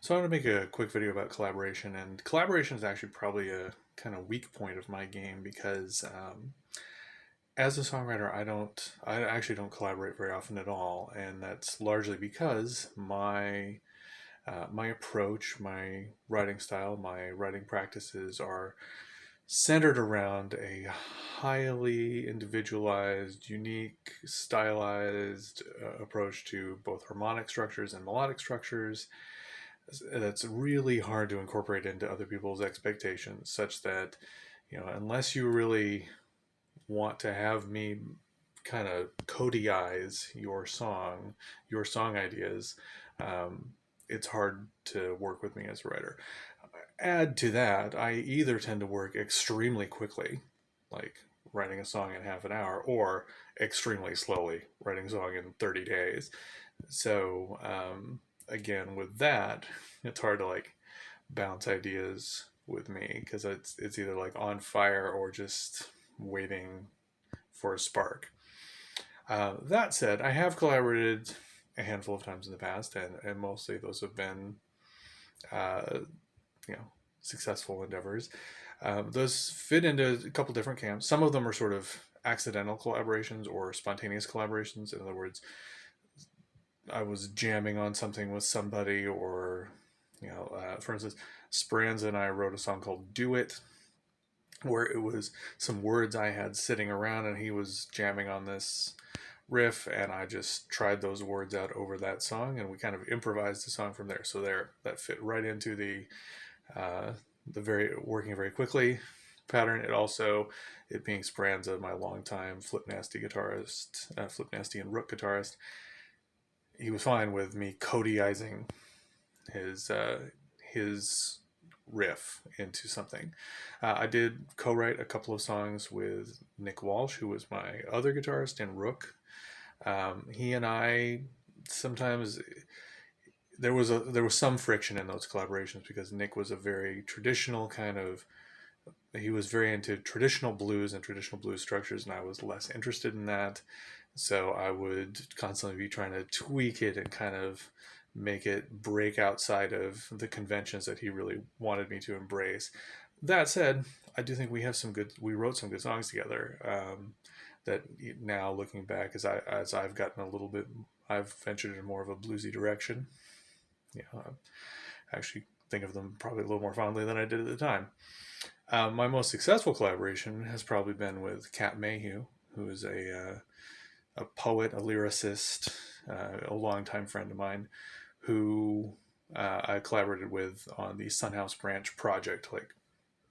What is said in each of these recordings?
So I want to make a quick video about collaboration, and collaboration is actually probably a kind of weak point of my game because as a songwriter, I actually don't collaborate very often at all, and that's largely because my approach, my writing style, my writing practices are centered around a highly individualized, unique, stylized approach to both harmonic structures and melodic structures that's really hard to incorporate into other people's expectations, such that, unless you really want to have me kind of Codyize your song ideas, um, it's hard to work with me as a writer. Add to that, I either tend to work extremely quickly, like writing a song in half an hour, or extremely slowly, writing a song in 30 days. So, again, with that, it's hard to like bounce ideas with me because it's either like on fire or just waiting for a spark. That said, I have collaborated a handful of times in the past, and mostly those have been, uh, you know, successful endeavors. Those fit into a couple different camps. Some of them are sort of accidental collaborations or spontaneous collaborations. In other words, I was jamming on something with somebody, or for instance, Speranza and I wrote a song called "Do It," where it was some words I had sitting around, and he was jamming on this riff, and I just tried those words out over that song, and we kind of improvised the song from there. So there, that fit right into uh, the very working very quickly pattern. It being Speranza, my longtime Flip Nasty guitarist, Flip Nasty and Rook guitarist, he was fine with me Codyizing his his riff into something. I did co-write a couple of songs with Nick Walsh, who was my other guitarist in Rook. He and I sometimes there was some friction in those collaborations because Nick was a very traditional kind of he was very into traditional blues and traditional blues structures, and I was less interested in that. So I would constantly be trying to tweak it and kind of make it break outside of the conventions that he really wanted me to embrace. That said, I do think we wrote some good songs together. That now looking back, as I've gotten a little bit, I've ventured in more of a bluesy direction. I actually think of them probably a little more fondly than I did at the time. My most successful collaboration has probably been with Kat Mayhew, who is a poet, a lyricist, a longtime friend of mine, who I collaborated with on the Sunhouse Branch project. Like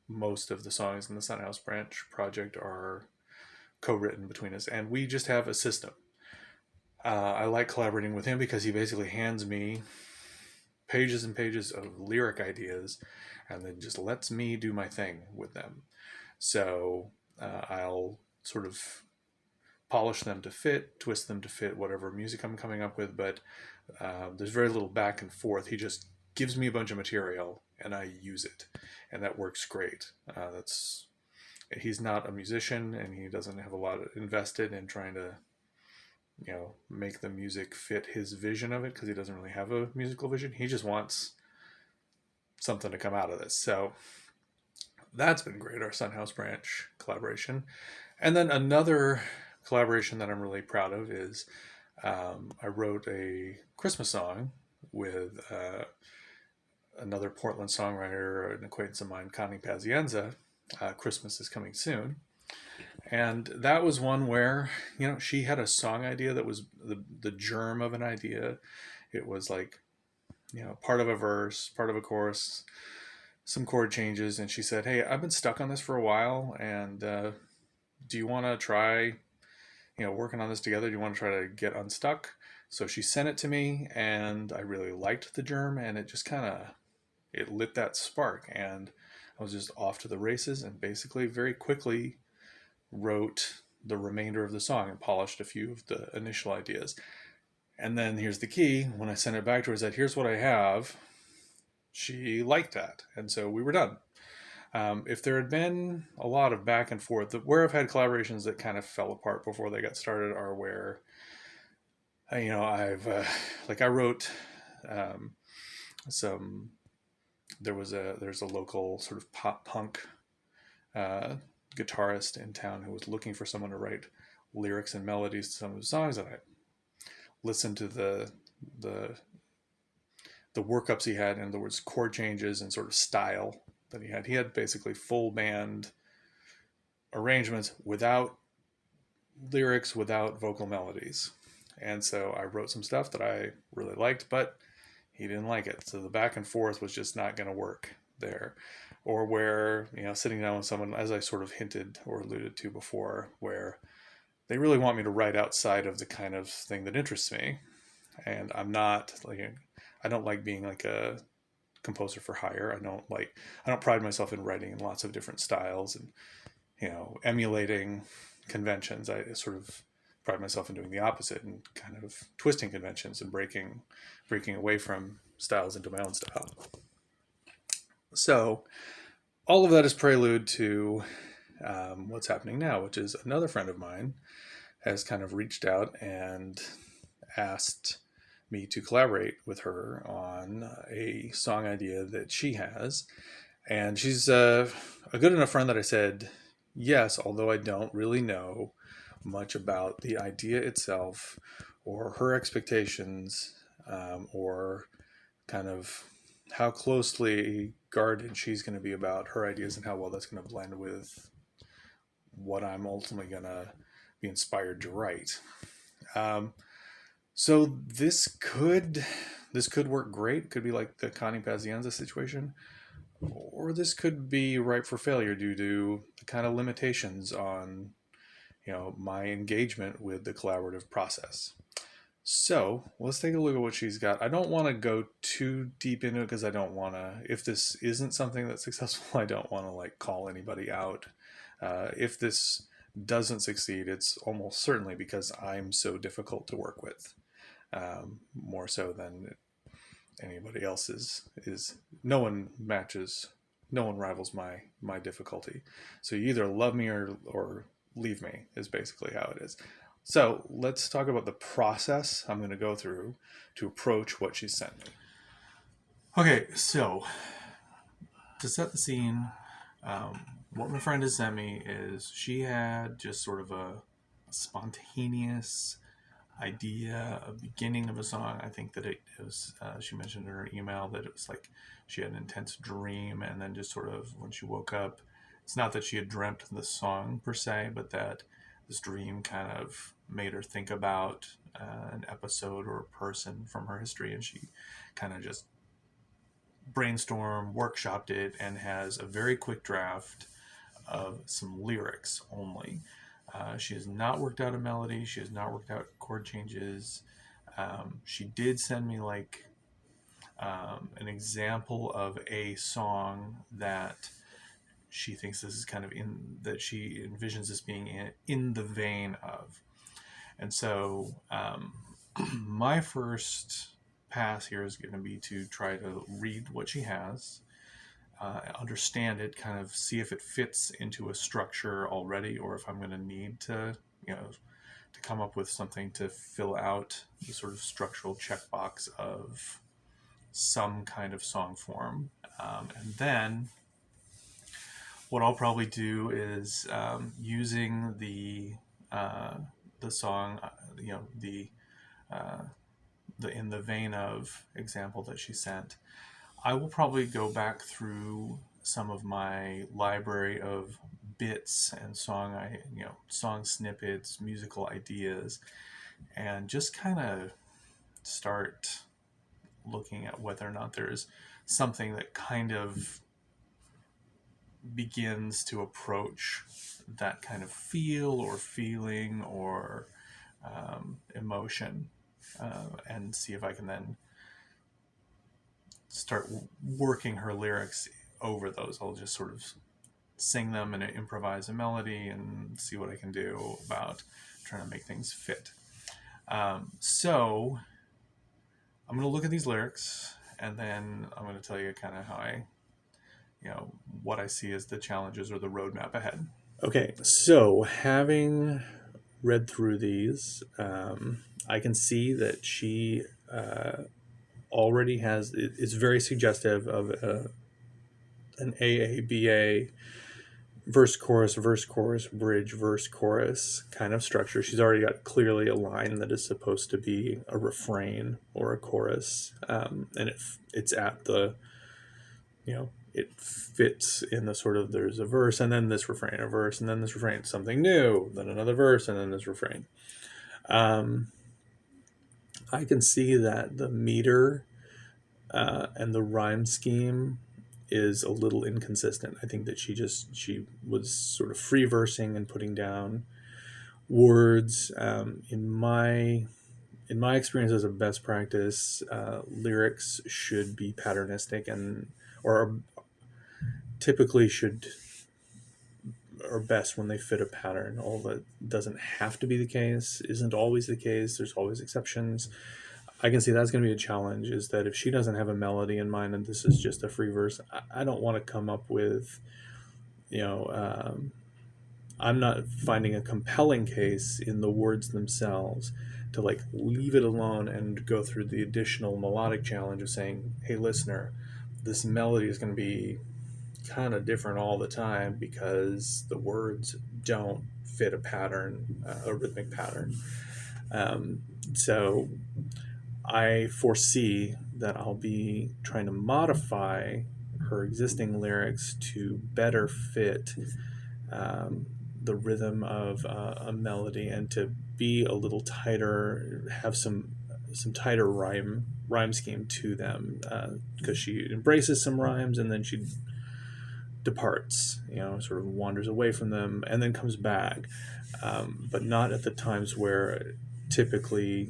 most of the songs in the Sunhouse Branch project are co-written between us, and we just have a system. I like collaborating with him because he basically hands me pages and pages of lyric ideas and then just lets me do my thing with them. So I'll sort of polish them to fit, twist them to fit whatever music I'm coming up with, but there's very little back and forth. He just gives me a bunch of material and I use it, and that works great. That's He's not a musician, and he doesn't have a lot invested in trying to make the music fit his vision of it because he doesn't really have a musical vision. He just wants something to come out of this. So that's been great, our Sunhouse Branch collaboration. And then another collaboration that I'm really proud of is I wrote a Christmas song with another Portland songwriter, an acquaintance of mine, Connie Pazienza. Christmas is coming soon. And that was one where, she had a song idea that was the germ of an idea. It was like, part of a verse, part of a chorus, some chord changes. And she said, "Hey, I've been stuck on this for a while. And do you want to try, working on this together? Do you want to try to get unstuck?" So she sent it to me, and I really liked the germ, and it just it lit that spark. And I was just off to the races, and basically very quickly wrote the remainder of the song and polished a few of the initial ideas. And then here's the key: when I sent it back to her, I said, "Here's what I have." She liked that, and so we were done. If there had been a lot of back and forth, where I've had collaborations that kind of fell apart before they got started are where, I've like I wrote some. There's a local sort of pop punk uh, guitarist in town who was looking for someone to write lyrics and melodies to some of his songs, and I listened to the the workups he had, in other words, chord changes and sort of style that he had. He had basically full band arrangements without lyrics, without vocal melodies. And so I wrote some stuff that I really liked, but he didn't like it. So the back and forth was just not going to work there. Or where, sitting down with someone, as I sort of hinted or alluded to before, where they really want me to write outside of the kind of thing that interests me. And I'm not like, I don't like being like a composer for hire. I don't pride myself in writing in lots of different styles and, emulating conventions. I sort of pride myself in doing the opposite and kind of twisting conventions and breaking away from styles into my own style. So all of that is prelude to what's happening now, which is another friend of mine has kind of reached out and asked me to collaborate with her on a song idea that she has. And she's a good enough friend that I said yes, although I don't really know much about the idea itself or her expectations, or kind of how closely guarded she's going to be about her ideas and how well that's going to blend with what I'm ultimately going to be inspired to write. So this could work great. It could be like the Connie Pazienza situation, or this could be ripe for failure due to the kind of limitations on my engagement with the collaborative process. So let's take a look at what she's got. I don't want to go too deep into it because I don't want to, if this isn't something that's successful, I don't want to like call anybody out. If this doesn't succeed, it's almost certainly because I'm so difficult to work with, more so than anybody else is. No one matches, no one rivals my difficulty. So you either love me or leave me is basically how it is. So let's talk about the process I'm going to go through to approach what she sent me. Okay, so to set the scene, what my friend has sent me is she had just sort of a spontaneous idea, a beginning of a song. I think that it was, she mentioned in her email that it was like she had an intense dream, and then just sort of when she woke up, it's not that she had dreamt the song per se, but that this dream kind of made her think about an episode or a person from her history, and she kind of just brainstormed, workshopped it, and has a very quick draft of some lyrics only. She has not worked out a melody. She has not worked out chord changes. She did send me like an example of a song that she thinks this is kind of that she envisions this being in the vein of. And so my first pass here is going to be to try to read what she has, understand it, kind of see if it fits into a structure already, or if I'm going to need to, to come up with something to fill out the sort of structural checkbox of some kind of song form. And then what I'll probably do is using the song, the in the vein of example that she sent. I will probably go back through some of my library of bits and song snippets, musical ideas, and just kind of start looking at whether or not there's something that kind of begins to approach that kind of feel or feeling or emotion, and see if I can then start working her lyrics over those. I'll just sort of sing them and improvise a melody and see what I can do about trying to make things fit. So I'm going to look at these lyrics, and then I'm going to tell you kind of how what I see as the challenges or the roadmap ahead. Okay, so having read through these, I can see that she already has, it's very suggestive of an AABA verse, chorus, bridge, verse, chorus kind of structure. She's already got clearly a line that is supposed to be a refrain or a chorus, and it's at the, it fits in the sort of, there's a verse and then this refrain, a verse and then this refrain, something new, then another verse and then this refrain. I can see that the meter and the rhyme scheme is a little inconsistent. I think that she was sort of free versing and putting down words. In my experience as a best practice, lyrics should be patternistic or typically are best when they fit a pattern. All that doesn't have to be the case, isn't always the case. There's always exceptions. I can see that's going to be a challenge, is that if she doesn't have a melody in mind and this is just a free verse, I don't want to come up with, I'm not finding a compelling case in the words themselves to like leave it alone and go through the additional melodic challenge of saying, hey, listener, this melody is going to be kind of different all the time because the words don't fit a pattern, a rhythmic pattern. So I foresee that I'll be trying to modify her existing lyrics to better fit the rhythm of a melody and to be a little tighter, have some tighter rhyme scheme to them, because she embraces some rhymes and then she departs, sort of wanders away from them and then comes back, but not at the times where typically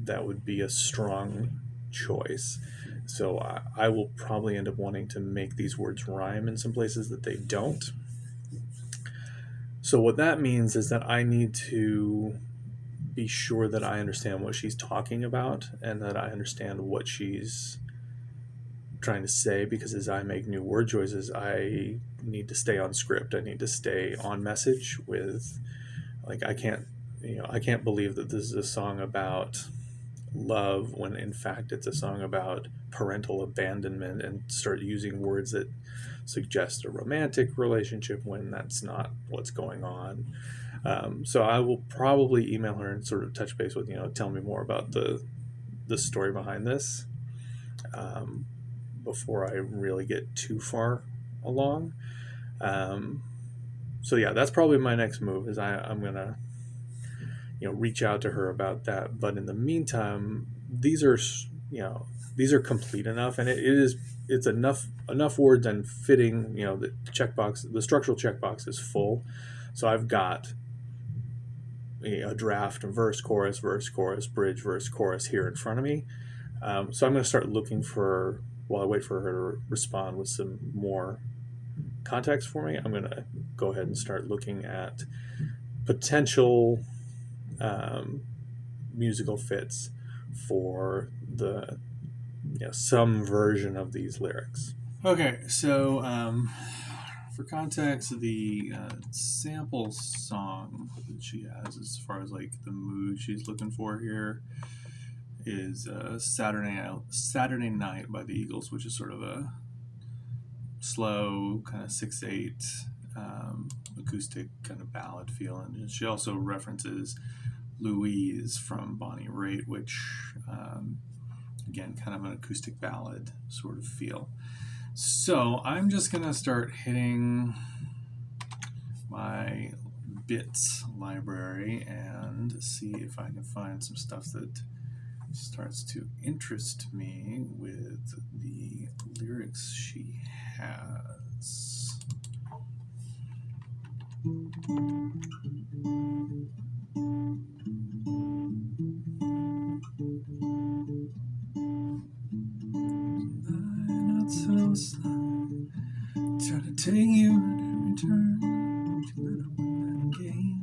that would be a strong choice. So I will probably end up wanting to make these words rhyme in some places that they don't. So what that means is that I need to be sure that I understand what she's talking about and that I understand what she's trying to say, because as I make new word choices, I need to stay on script. I need to stay on message with, like, I can't believe that this is a song about love when in fact it's a song about parental abandonment, and start using words that suggest a romantic relationship when that's not what's going on. So I will probably email her and sort of touch base with, tell me more about the story behind this, before I really get too far along. So yeah, that's probably my next move, is I'm gonna reach out to her about that. But in the meantime, these are complete enough, and it's enough words and fitting. The checkbox, the structural checkbox is full, so I've got a draft of verse, chorus, bridge, verse, chorus here in front of me. So I'm going to start looking for, while I wait for her to respond with some more context for me, I'm going to go ahead and start looking at potential musical fits for some version of these lyrics. Okay, so for context, the sample song that she has, as far as like the mood she's looking for here, is Saturday Night by the Eagles, which is sort of a slow kind of 6/8 acoustic kind of ballad feel. And she also references Louise from Bonnie Raitt, which again, kind of an acoustic ballad sort of feel. So I'm just gonna start hitting my bits library and see if I can find some stuff that starts to interest me with the lyrics she has. Not so slow, try to take you at every turn, don't you let up win that game.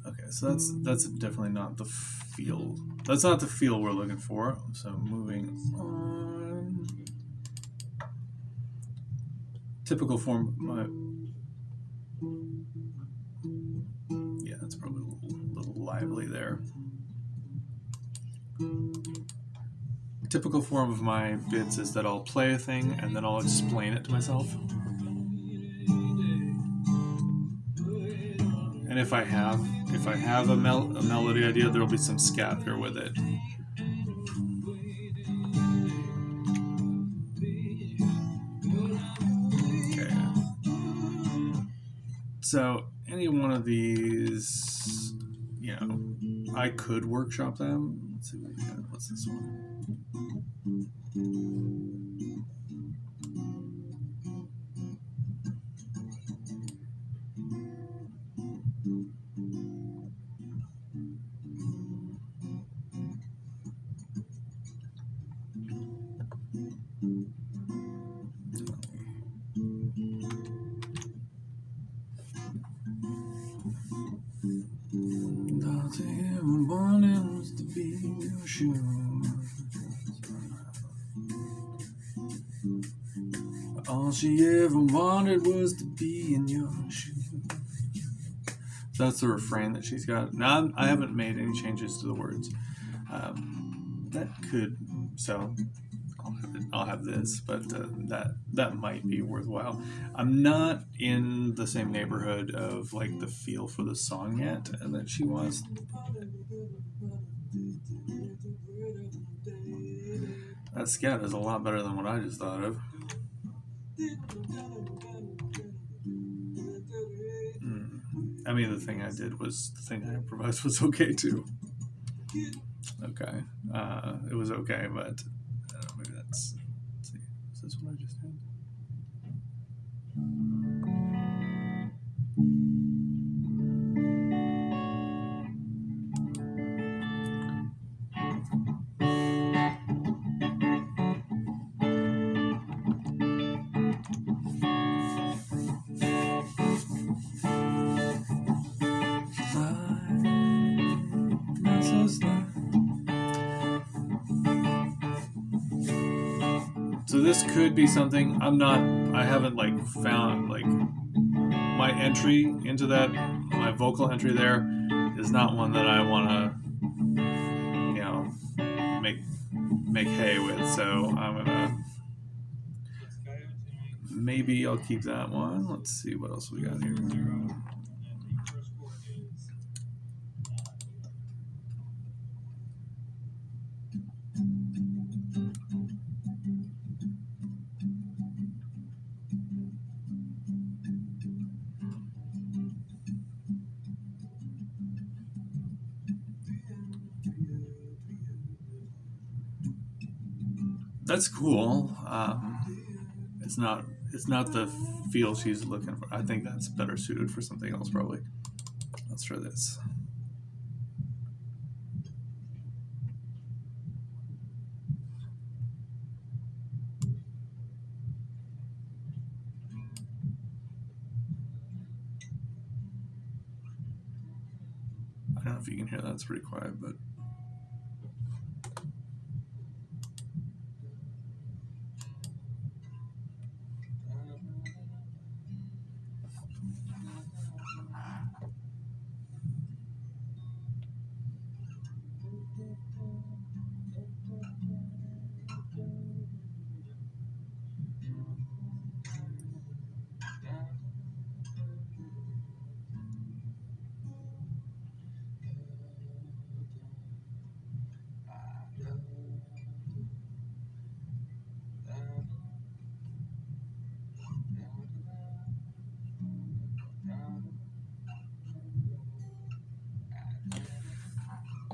Okay, so that's definitely not the feel. That's not the feel we're looking for. So moving on. Typical form. Yeah, that's probably a little lively there. typical form of my bits is that I'll play a thing and then I'll explain it to myself. And if I have a melody idea, there'll be some scat there with it. Okay. So any one of these, I could workshop them. Let's see what we got. What's this one? All she ever wanted was to be in your shoes. That's the refrain that she's got. Now, I haven't made any changes to the words. That could, so I'll have this, but that might be worthwhile. I'm not in the same neighborhood of like the feel for the song yet that she was. That scat is a lot better than what I just thought of. I mean, the thing I did was, the thing I improvised was okay too. Okay. It was okay, but maybe that's, let's see, is this what I just did? So this could be something I haven't like found like my entry into that, my vocal entry there is not one that I want to, make hay with. So I'm gonna, maybe I'll keep that one. Let's see what else we got here. That's cool. It's not the feel she's looking for. I think that's better suited for something else probably. Let's try this. I don't know if you can hear that, it's pretty quiet, but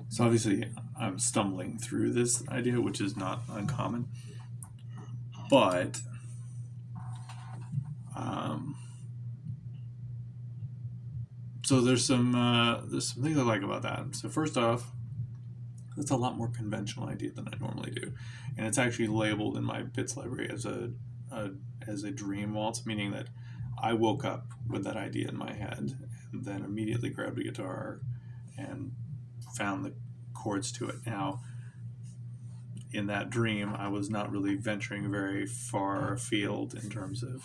so obviously I'm stumbling through this idea, which is not uncommon, but so there's some things I like about that. So first off, that's a lot more conventional idea than I normally do, and it's actually labeled in my bits library as a dream waltz, meaning that I woke up with that idea in my head and then immediately grabbed a guitar and found the chords to it. Now, in that dream, I was not really venturing very far afield in terms of,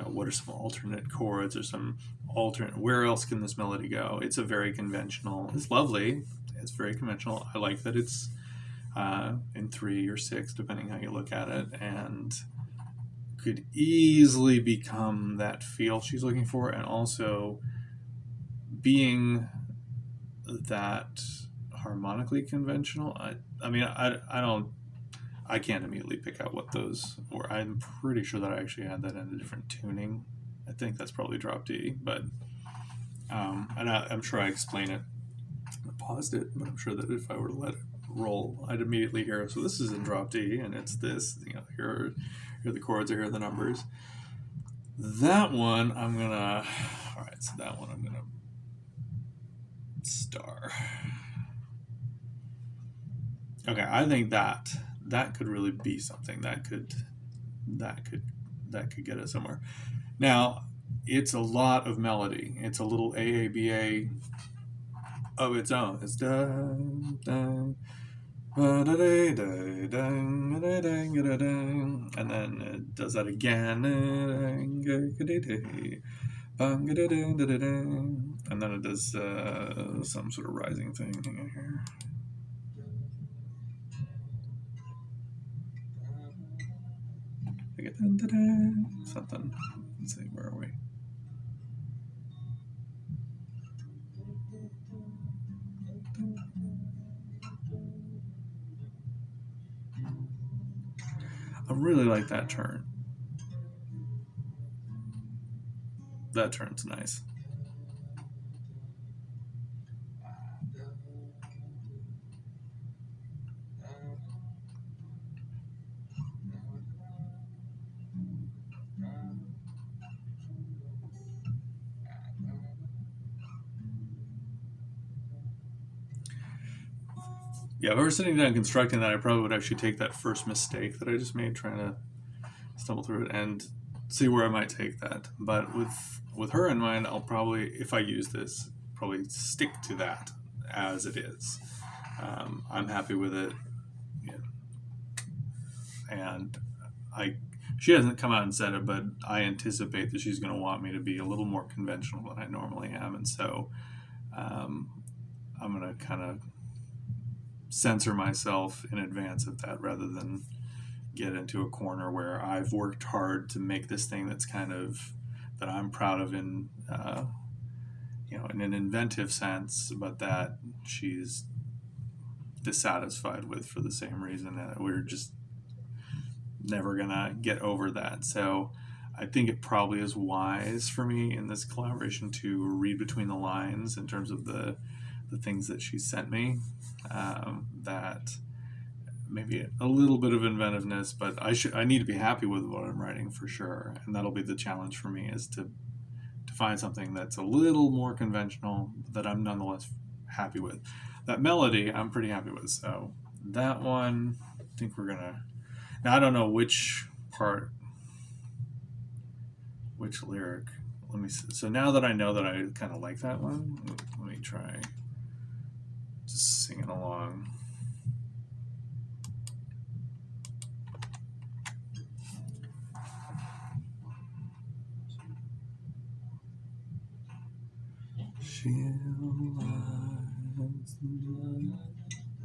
what are some alternate chords or some alternate, where else can this melody go? It's a very conventional, it's lovely, it's very conventional. I like that it's in 3 or 6, depending how you look at it, and could easily become that feel she's looking for, and also being that harmonically conventional. I can't immediately pick out what those were. I'm pretty sure that I actually had that in a different tuning. I think that's probably drop D, but I'm sure I explain it. I paused it, but I'm sure that if I were to let it roll, I'd immediately hear. So this is in drop D, and it's this. Here are the chords. Here are the numbers. That one I'm gonna. All right, so that one I'm gonna star. Okay, I think that could really be something that could get us somewhere. Now, it's a lot of melody. It's a little AABA of its own. It's dun dun, and then it does that again, and then it does some sort of rising thing in here. Something. Let's see, where are we? I really like that turn. That turn's nice. Yeah, if I were sitting down constructing that, I probably would actually take that first mistake that I just made trying to stumble through it and see where I might take that. But with her in mind, I'll probably, if I use this, probably stick to that as it is. I'm happy with it, yeah. And she hasn't come out and said it, but I anticipate that she's going to want me to be a little more conventional than I normally am, and so I'm going to kind of censor myself in advance of that rather than get into a corner where I've worked hard to make this thing that's kind of that I'm proud of in in an inventive sense, but that she's dissatisfied with for the same reason that we're just never gonna get over that. So I think it probably is wise for me in this collaboration to read between the lines in terms of the things that she sent me. That maybe a little bit of inventiveness, but I need to be happy with what I'm writing for sure, and that'll be the challenge for me, is to find something that's a little more conventional that I'm nonetheless happy with. That melody I'm pretty happy with, so that one I think we're gonna. Now I don't know which lyric. Let me see. So now that I know that I kind of like that one, let me try just singing along. She lies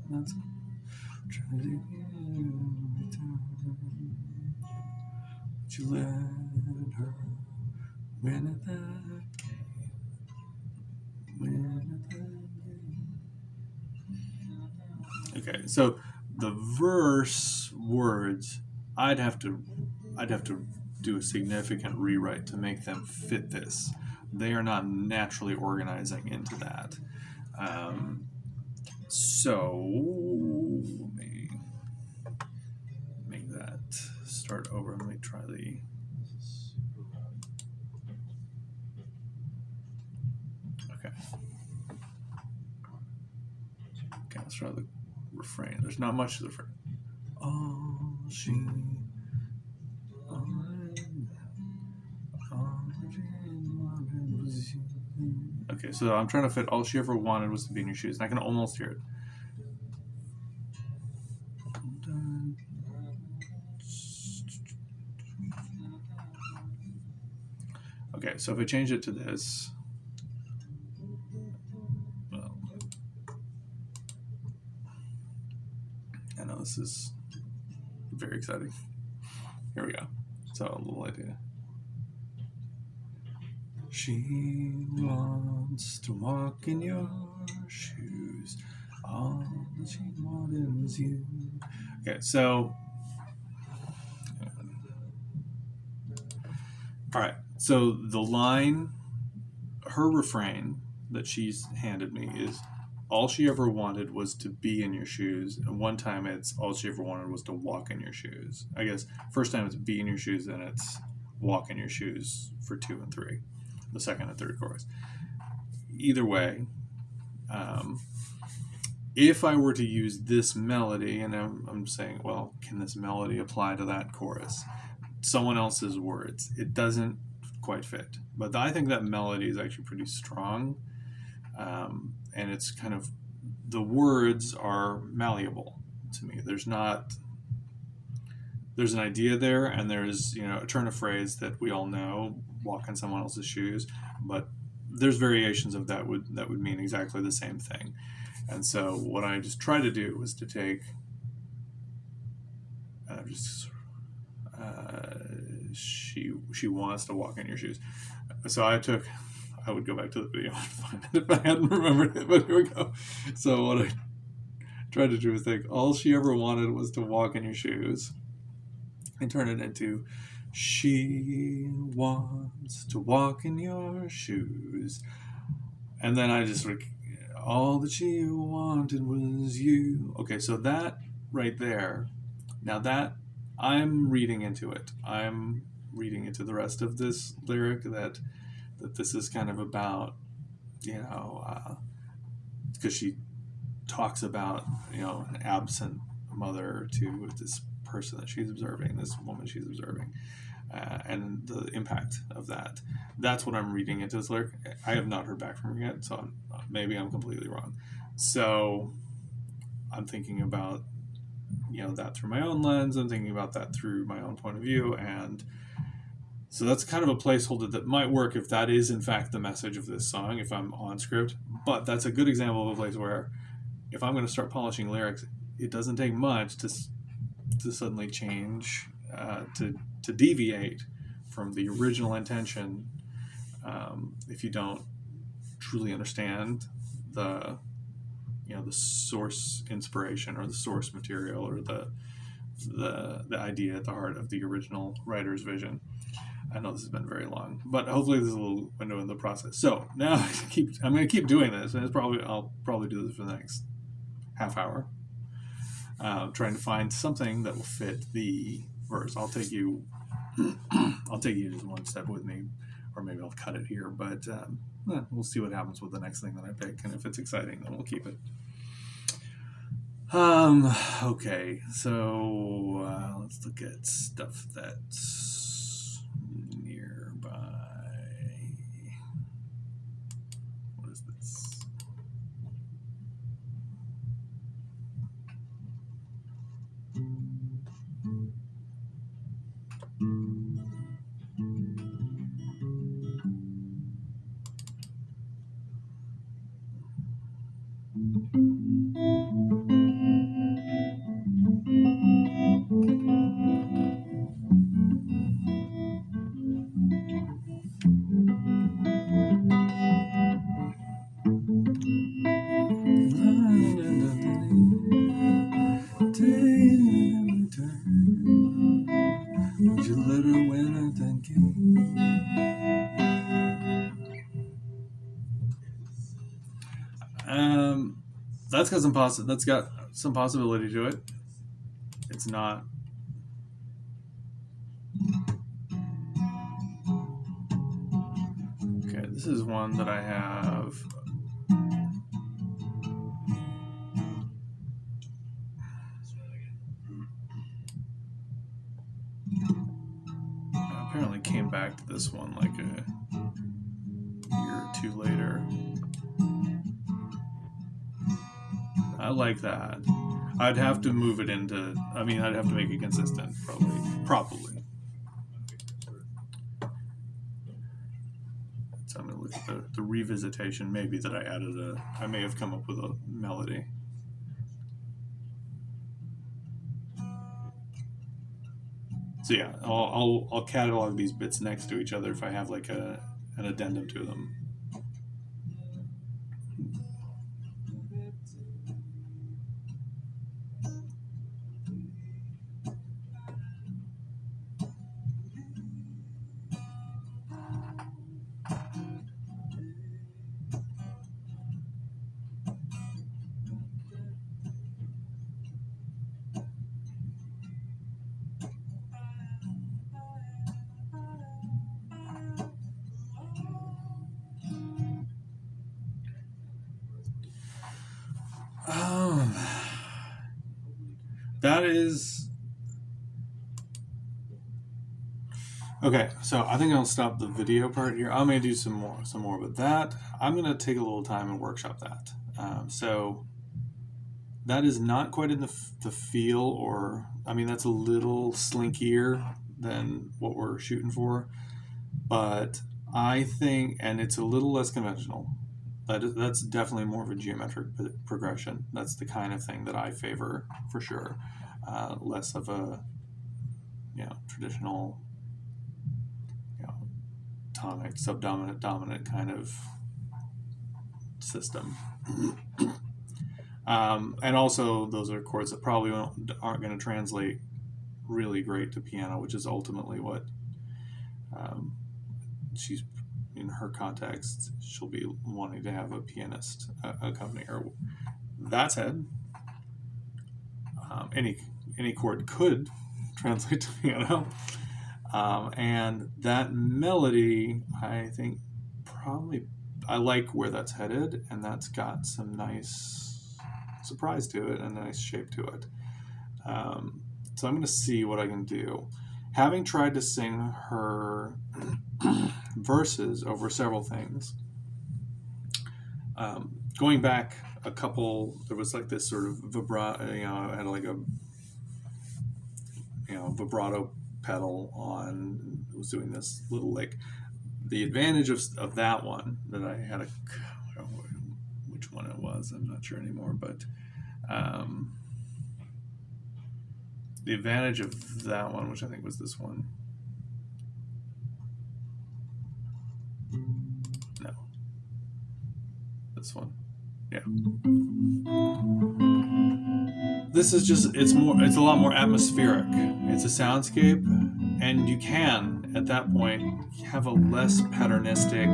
not try to return. But you let her win at that game. Okay, so the verse words, I'd have to do a significant rewrite to make them fit this. They are not naturally organizing into that. So let me make that start over. Let me try the. Okay, let's try the refrain. There's not much to the refrain. Oh, she. Okay, so I'm trying to fit all she ever wanted was to be in your shoes, and I can almost hear it. Okay, so if I change it to this, well, this is very exciting. Here we go. So a little idea. She wants to walk in your shoes. All that she wanted was you. Okay, so all right. So the line, her refrain that she's handed me is, all she ever wanted was to be in your shoes. And one time it's all she ever wanted was to walk in your shoes. I guess first time it's be in your shoes, then it's walk in your shoes for 2 and 3, the second and third chorus. Either way, if I were to use this melody, and I'm saying, well, can this melody apply to that chorus? Someone else's words, it doesn't quite fit. But I think that melody is actually pretty strong. And it's kind of, the words are malleable to me. There's an idea there, and there's, a turn of phrase that we all know, walk in someone else's shoes, but there's variations of that would mean exactly the same thing. And so what I just tried to do was to take, she wants to walk in your shoes. So I would go back to the video and find it if I hadn't remembered it, but here we go. So what I tried to do is think, all she ever wanted was to walk in your shoes, and turn it into, she wants to walk in your shoes. And then I just all that she wanted was you. Okay, so that right there, now that I'm reading into it. I'm reading into the rest of this lyric that this is kind of about, because she talks about, an absent mother to this person that she's observing, this woman she's observing, and the impact of that. That's what I'm reading into this lyric. I have not heard back from her yet, so maybe I'm completely wrong. So I'm thinking about, that through my own lens. I'm thinking about that through my own point of view, and so that's kind of a placeholder that might work if that is in fact the message of this song, if I'm on script. But that's a good example of a place where if I'm going to start polishing lyrics, it doesn't take much to suddenly change, to deviate from the original intention, if you don't truly understand the source inspiration or the source material or the idea at the heart of the original writer's vision. I know this has been very long, but hopefully there's a little window in the process. So now I'm going to keep doing this, and I'll probably do this for the next half hour, trying to find something that will fit the verse. I'll take you just one step with me, or maybe I'll cut it here, but we'll see what happens with the next thing that I pick, and if it's exciting, then we'll keep it. Okay, so let's look at stuff that's nearby. What is this? Would you let her win and then that's got some possibility to it. It's not. Okay, this is one that I have. I apparently came back to this one like a year or two later. I like that. I'd have to move it into, I'd have to make it consistent, probably. So I'm going to look at the revisitation, maybe that I may have come up with a melody. So yeah, I'll catalog these bits next to each other if I have like an addendum to them. Um, that is okay. So I think I'll stop the video part here. I may do some more, but that I'm gonna take a little time and workshop that. So that is not quite in the feel, or I mean, that's a little slinkier than what we're shooting for, but I think, and it's a little less conventional. That's definitely more of a geometric progression. That's the kind of thing that I favor for sure. Less of a traditional you know, tonic subdominant dominant kind of system. And also, those are chords that probably aren't going to translate really great to piano, which is ultimately what she's in her context. She'll be wanting to have a pianist accompany her. That said, any chord could translate to piano, and that melody, I think, probably I like where that's headed, and that's got some nice surprise to it and a nice shape to it. So I'm going to see what I can do. Having tried to sing her verses over several things, going back a couple, there was like this sort of vibrato, I had like a vibrato pedal on, was doing this little lick. The advantage of that one that I had I don't know which one it was, I'm not sure anymore, but the advantage of that one, which I think was this one. No. This one. Yeah. This is just, it's a lot more atmospheric. It's a soundscape, and you can, at that point, have a less patternistic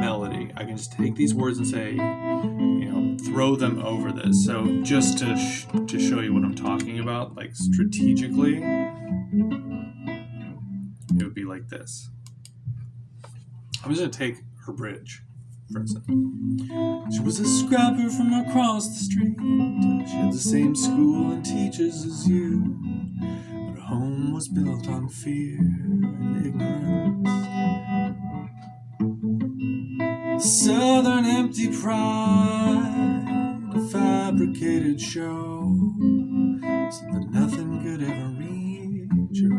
melody. I can just take these words and say, throw them over this. So just to show you what I'm talking about, like strategically, it would be like this. I'm just going to take her bridge, for instance. She was a scrapper from across the street. She had the same school and teachers as you. But her home was built on fear and ignorance. Southern empty pride, a fabricated show, so that nothing could ever reach her.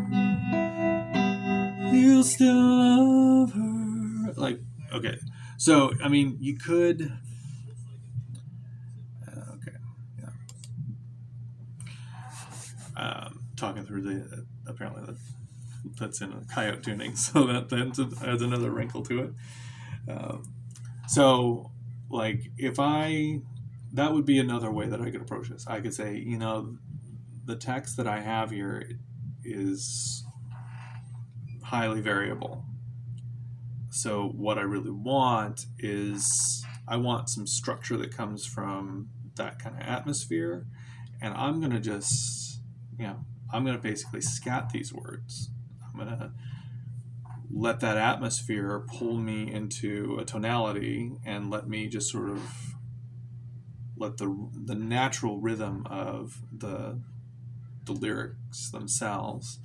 You'll still love her. Like, okay. So, I mean, you could. Okay. Yeah. Talking through apparently that's in a coyote tuning, so that adds another wrinkle to it. So, like, that would be another way that I could approach this. I could say, the text that I have here is highly variable. So what I really want is, I want some structure that comes from that kind of atmosphere, and I'm going to just, I'm going to basically scat these words. I'm going to let that atmosphere pull me into a tonality and let me just sort of let the natural rhythm of the lyrics themselves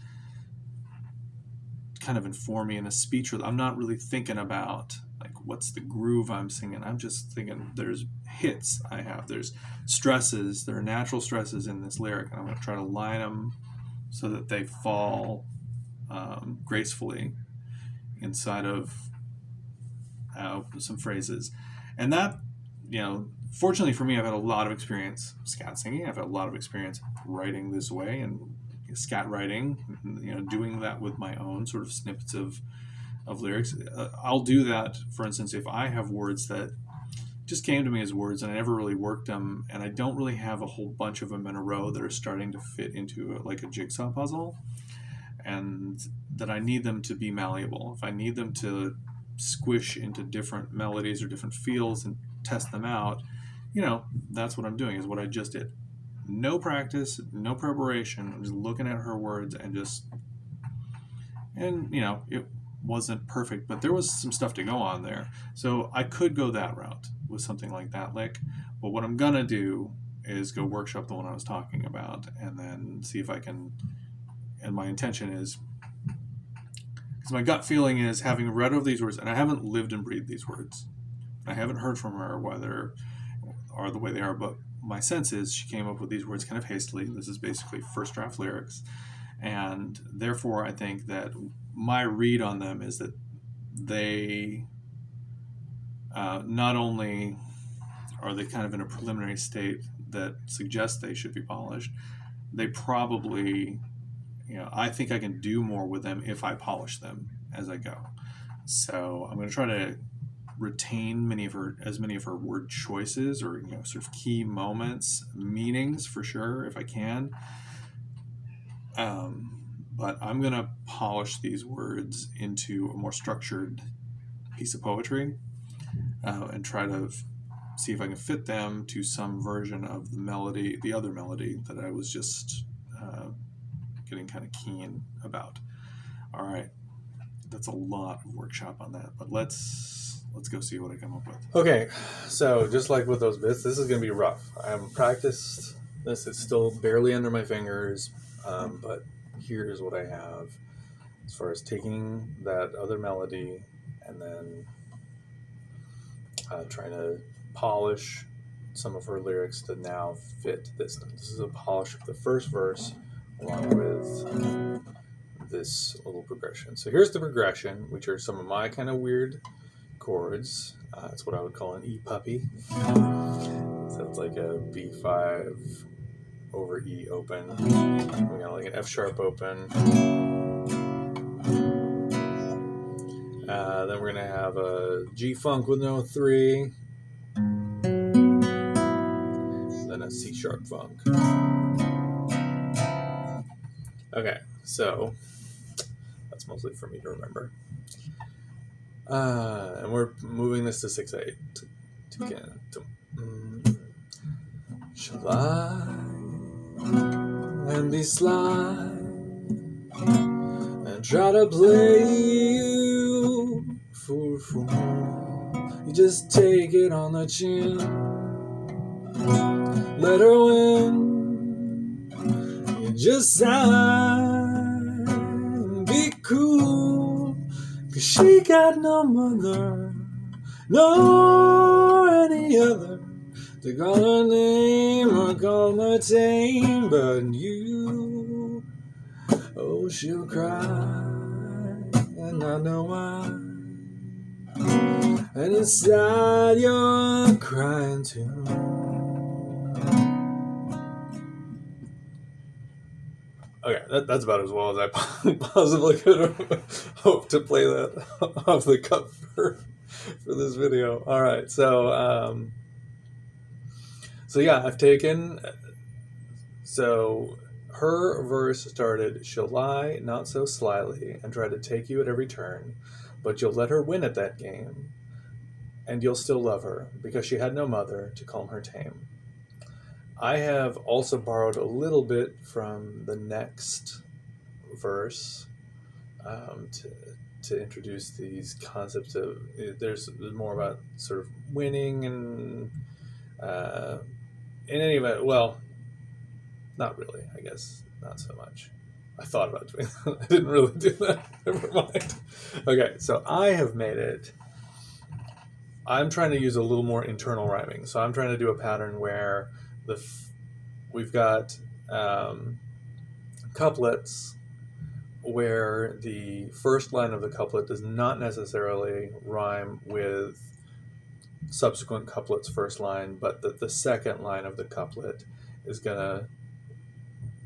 kind of inform me in a speech rhythm. I'm not really thinking about like what's the groove I'm singing. I'm just thinking there's hits I have, there's stresses, there are natural stresses in this lyric, and I'm going to try to line them so that they fall gracefully inside of some phrases. And that, fortunately for me, I've had a lot of experience scat singing. I've had a lot of experience writing this way and scat writing, doing that with my own sort of snippets of lyrics. I'll do that, for instance, if I have words that just came to me as words and I never really worked them, and I don't really have a whole bunch of them in a row that are starting to fit into like a jigsaw puzzle, and that I need them to be malleable. If I need them to squish into different melodies or different feels and test them out, that's what I'm doing, is what I just did. No practice, no preparation. I'm just looking at her words and it wasn't perfect, but there was some stuff to go on there. So I could go that route with something like that lick. But what I'm gonna do is go workshop the one I was talking about and then see if I can. And my intention is, because my gut feeling is, having read over these words, and I haven't lived and breathed these words, I haven't heard from her whether are the way they are, but my sense is she came up with these words kind of hastily. This is basically first draft lyrics, and therefore I think that my read on them is that they not only are they kind of in a preliminary state that suggests they should be polished, they probably, I think I can do more with them if I polish them as I go. So I'm going to try to retain as many of her word choices, or sort of key moments, meanings, for sure, if I can. But I'm going to polish these words into a more structured piece of poetry, and try to see if I can fit them to some version of the other melody that I was just getting kind of keen about. All right, that's a lot of workshop on that, but let's go see what I come up with. Okay, so just like with those bits, this is going to be rough. I haven't practiced this. It's still barely under my fingers, but here's what I have as far as taking that other melody and then trying to polish some of her lyrics to now fit this. This is a polish of the first verse along with this little progression. So here's the progression, which are some of my kind of weird chords. It's what I would call an E puppy. So it's like a B5 over E open. We got like an F sharp open. Then we're gonna have a G funk with no 3. Then a C sharp funk. Okay, so that's mostly for me to remember. And we're moving this to 6/8. Shall I and be sly and try to play you for a fool? You just take it on the chin, let her win. You just sigh and be cool, 'cause she got no mother, nor any other to call her name or call her tame. But you, oh, she'll cry, and I know why. And inside you're crying too. Okay, that's about as well as I possibly could have hoped to play that off the cuff for this video. All right, so yeah, I've taken. So her verse started, she'll lie not so slyly and try to take you at every turn, but you'll let her win at that game, and you'll still love her because she had no mother to calm her tame. I have also borrowed a little bit from the next verse to introduce these concepts of, there's more about sort of winning and in any event, well, not really, I guess, not so much. I thought about doing that. I didn't really do that. Never mind. Okay, so I have made it. I'm trying to use a little more internal rhyming. So I'm trying to do a pattern where we've got couplets where the first line of the couplet does not necessarily rhyme with subsequent couplet's first line, but that the second line of the couplet is going to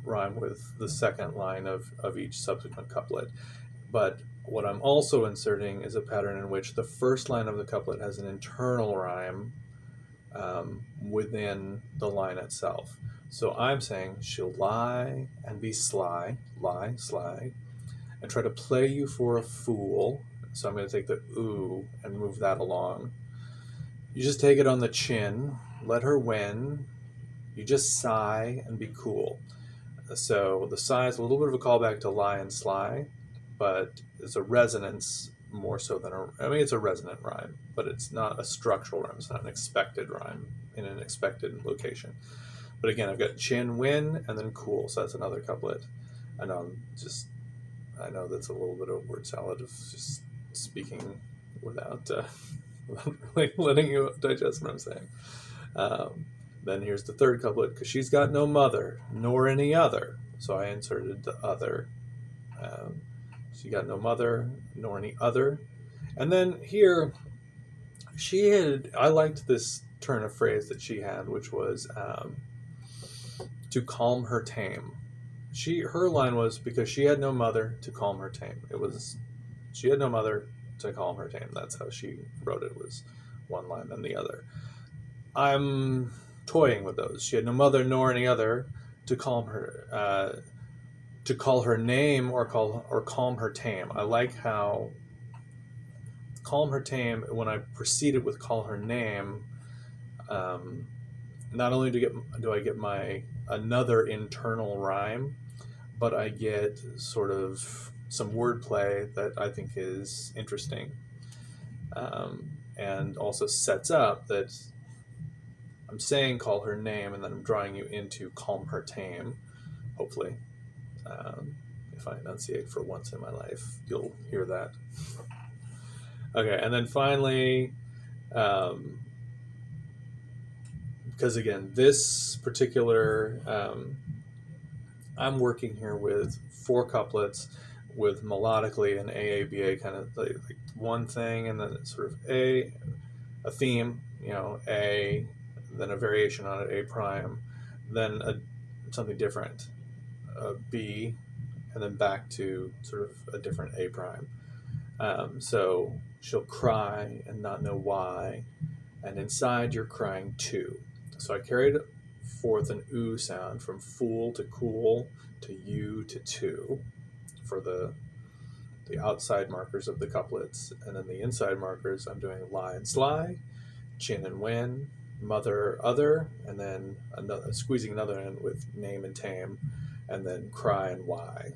rhyme with the second line of each subsequent couplet. But what I'm also inserting is a pattern in which the first line of the couplet has an internal rhyme within the line itself. So I'm saying she'll lie and be sly, lie, sly, and try to play you for a fool. So I'm going to take the ooh and move that along. You just take it on the chin, let her win. You just sigh and be cool. So the sigh is a little bit of a callback to lie and sly, but it's a resonance more so than it's a resonant rhyme, but it's not a structural rhyme. It's not an expected rhyme in an expected location. But again, I've got chin, win, and then cool. So that's another couplet. I know that's a little bit of word salad of just speaking without really letting you digest what I'm saying. Then here's the third couplet, because she's got no mother, nor any other. So I inserted the other. She got no mother, nor any other. And then here, I liked this turn of phrase that she had, which was to calm her tame. Her line was, because she had no mother to calm her tame. It was, she had no mother to calm her tame. That's how she wrote it, was one line then the other. I'm toying with those. She had no mother nor any other to calm her, to call her name or calm her tame. I like how calm her tame, when I proceeded with call her name, not only do I get my another internal rhyme, but I get sort of some wordplay that I think is interesting, and also sets up that I'm saying call her name, and then I'm drawing you into calm her tame. Hopefully, if I enunciate for once in my life, you'll hear that. Okay, and then finally, because again, this particular, I'm working here with 4 couplets with melodically an AABA kind of like one thing, and then it's sort of a theme, A, then a variation on it, A prime, then something different, B, and then back to sort of a different A prime. So she'll cry and not know why, and inside you're crying too. So I carried forth an oo sound from fool to cool to you to two for the outside markers of the couplets, and then the inside markers I'm doing lie and sly, chin and win, mother other, and then squeezing another in with name and tame, and then cry and why.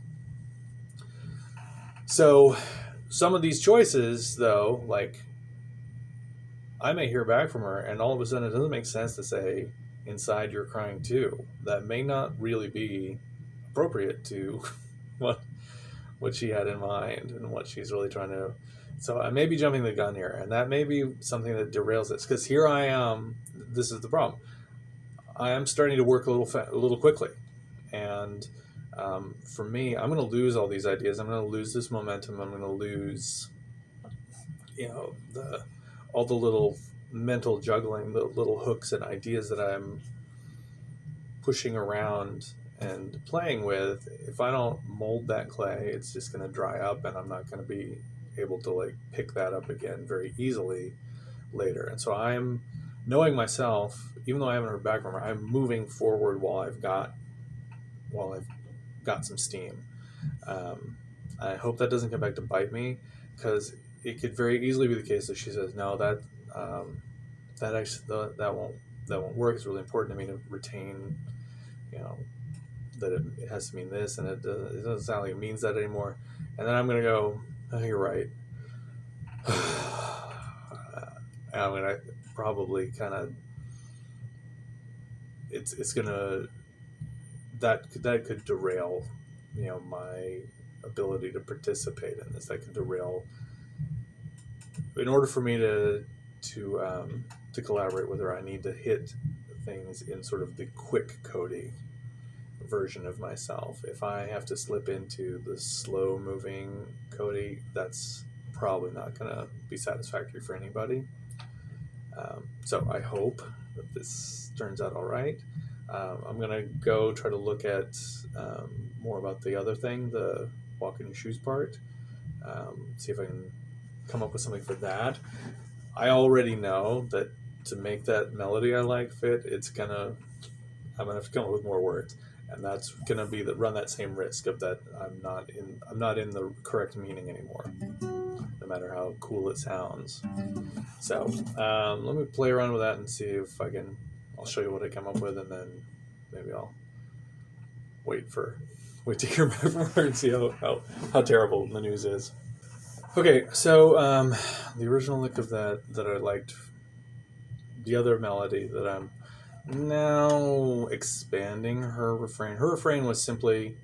So some of these choices, though, like I may hear back from her, and all of a sudden it doesn't make sense to say inside you're crying too. That may not really be appropriate to what she had in mind and what she's really trying to. So I may be jumping the gun here, and that may be something that derails this, because here I am. This is the problem. I am starting to work a little quickly, and for me, I'm going to lose all these ideas. I'm going to lose this momentum. I'm going to lose, all the little mental juggling, the little hooks and ideas that I'm pushing around and playing with. If I don't mold that clay, it's just going to dry up, and I'm not going to be able to pick that up again very easily later. And so I'm knowing myself, even though I haven't heard back from her, I'm moving forward while I've got some steam. I hope that doesn't come back to bite me, because it could very easily be the case that she says, no, that won't work. It's really important to me to retain, that it has to mean this, and it doesn't sound like it means that anymore. And then I'm going to go, oh, you're right. And I'm going to probably kind of, it's going to, that could derail, my ability to participate in this. That could derail. In order for me to collaborate with her, I need to hit things in sort of the quick Cody version of myself. If I have to slip into the slow moving Cody, that's probably not going to be satisfactory for anybody. So I hope that this turns out all right. I'm gonna go try to look at more about the other thing, the walk in your shoes part. See if I can come up with something for that. I already know that to make that melody I like fit, I'm gonna have to come up with more words, and that's gonna be the run that same risk of that I'm not in the correct meaning anymore, no matter how cool it sounds. So let me play around with that and see if I can. I'll show you what I come up with, and then maybe I'll wait for wait to hear back from her and see how terrible the news is. Okay, so the original lick of that I liked, the other melody that I'm now expanding her refrain. Her refrain was simply,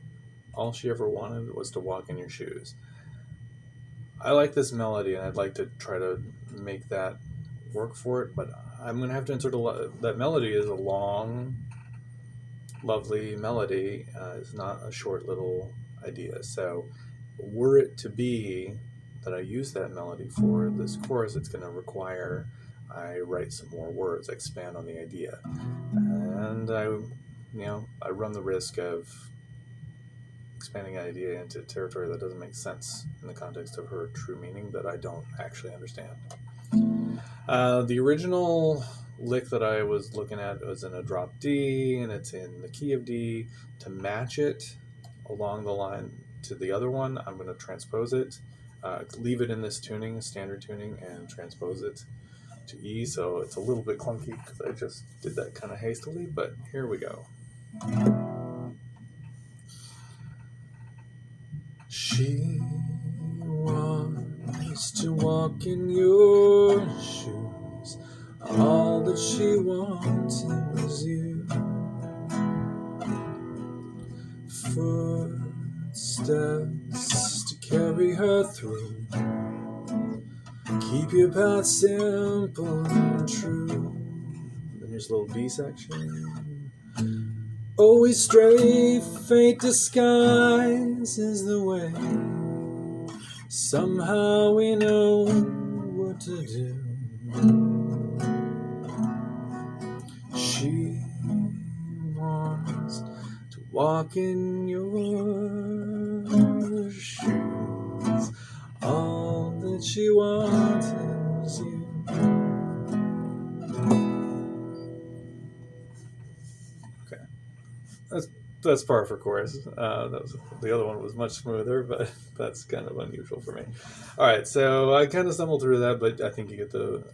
all she ever wanted was to walk in your shoes. I like this melody, and I'd like to try to make that work for it, but I'm going to have to insert that melody is a long, lovely melody. It's not a short little idea. So, were it to be that I use that melody for this chorus, it's going to require I write some more words, expand on the idea, and I run the risk of expanding an idea into territory that doesn't make sense in the context of her true meaning that I don't actually understand. The original lick that I was looking at was in a drop D, and it's in the key of D. To match it along the line to the other one, I'm going to transpose it, leave it in this tuning, standard tuning, and transpose it to E. So it's a little bit clunky because I just did that kind of hastily, but here we go. She wants to walk in your shoes. All that she wanted was you. Footsteps to carry her through. Keep your path simple and true. Then there's a little B section. Always stray, fate disguises the way. Somehow we know what to do. She wants to walk in your shoes. All that she wanted was you. Okay, that's par for chorus. The other one was much smoother, but that's kind of unusual for me. All right, so I kind of stumbled through that, but I think you get the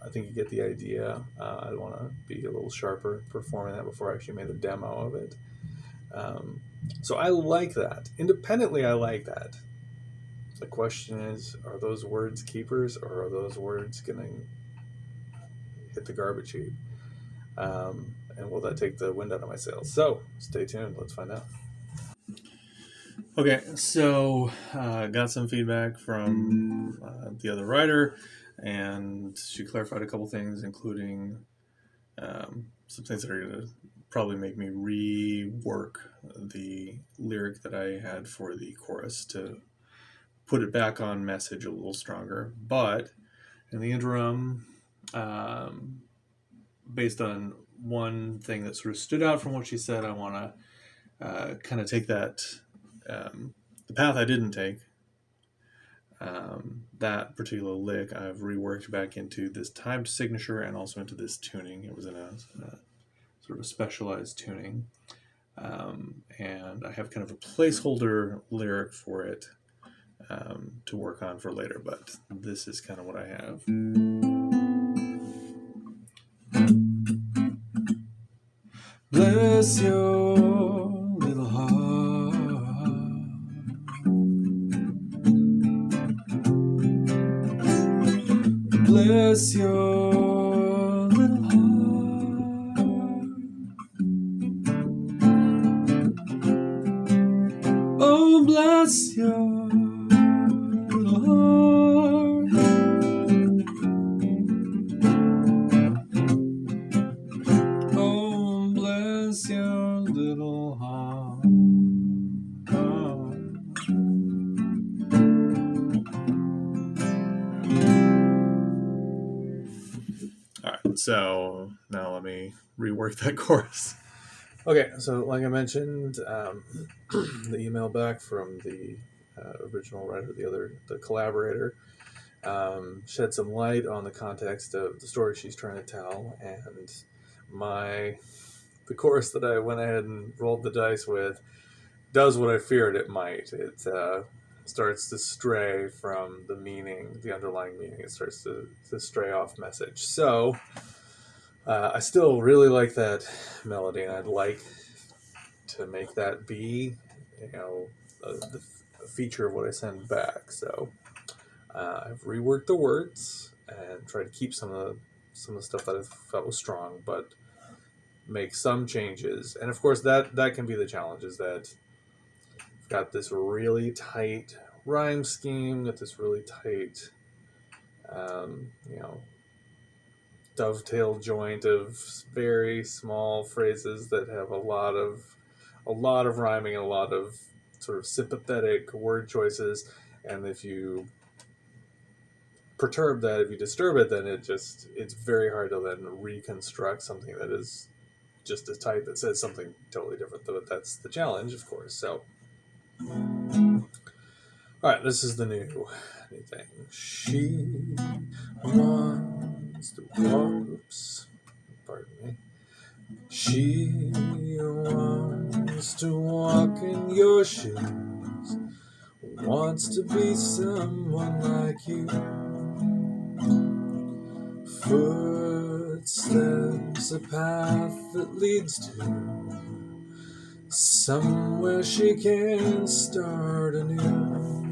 idea. I want to be a little sharper performing that before I actually made a demo of it. So I like that. Independently, I like that. The question is, are those words keepers, or are those words going to hit the garbage heap? And will that take the wind out of my sails? So stay tuned. Let's find out. Okay, so got some feedback from the other writer, and she clarified a couple things, including some things that are going to probably make me rework the lyric that I had for the chorus to put it back on message a little stronger. But in the interim, based on one thing that sort of stood out from what she said, I want to kind of take that, the path I didn't take, that particular lick, I've reworked back into this timed signature and also into this tuning. It was in a sort of a specialized tuning. And I have kind of a placeholder lyric for it to work on for later, but this is kind of what I have. Bless your little heart. Bless your little heart. Oh, bless your little heart. Oh, bless your little heart. All right, so now let me rework that chorus. Okay, so like I mentioned, the email back from the original writer, the collaborator, shed some light on the context of the story she's trying to tell, and my the chorus that I went ahead and rolled the dice with does what I feared it might. It starts to stray from the meaning, the underlying meaning. It starts to stray off message. So I still really like that melody, and I'd like to make that be, you know, a feature of what I send back. So I've reworked the words and tried to keep some of the stuff that I felt was strong, but make some changes. And of course, that can be the challenge. Is that I've got this really tight rhyme scheme, got this really tight, you know, dovetail joint of very small phrases that have a lot of rhyming and a lot of sort of sympathetic word choices. And if you perturb that, if you disturb it, then it's very hard to then reconstruct something that is just as tight that says something totally different. But that's the challenge, of course. So, all right, this is the new thing. She wants to walk. Oops, pardon me. She wants to walk in your shoes. Wants to be someone like you. Footsteps, a path that leads to somewhere she can start anew.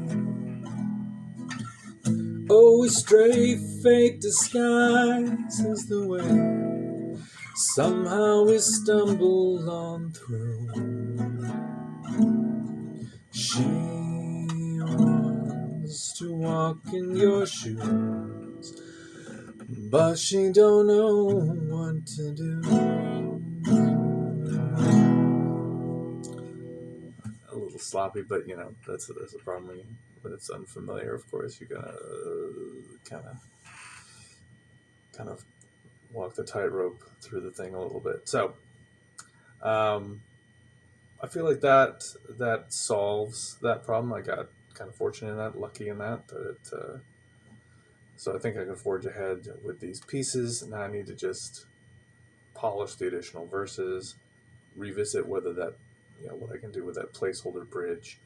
Oh, a stray fate disguises the way. Somehow we stumble on through. She wants to walk in your shoes, but she don't know what to do. A little sloppy, but you know that's a problem when it's unfamiliar. Of course, you're gonna kind of walk the tightrope through the thing a little bit. So, um, I feel like that solves that problem. I got kind of fortunate in that, lucky in that. So I think I can forge ahead with these pieces. Now I need to just polish the additional verses, revisit whether that, you know, what I can do with that placeholder bridge,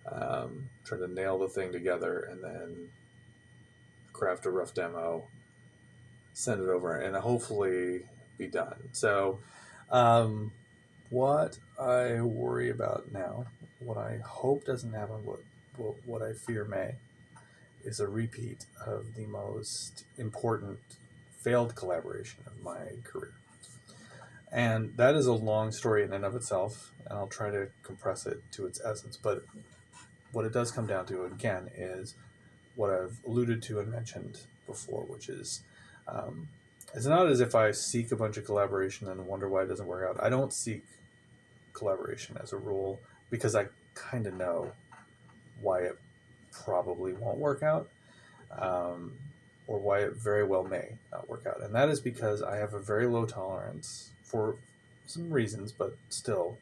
try to nail the thing together, and then craft a rough demo, send it over, and hopefully be done. So, what I worry about now, what I hope doesn't happen, what I fear may, is a repeat of the most important failed collaboration of my career. And that is a long story in and of itself, and I'll try to compress it to its essence. But what it does come down to, again, is what I've alluded to and mentioned before, which is it's not as if I seek a bunch of collaboration and wonder why it doesn't work out. I don't seek collaboration as a rule because I kind of know why it probably won't work out, or why it very well may not work out. And that is because I have a very low tolerance for some reasons, but still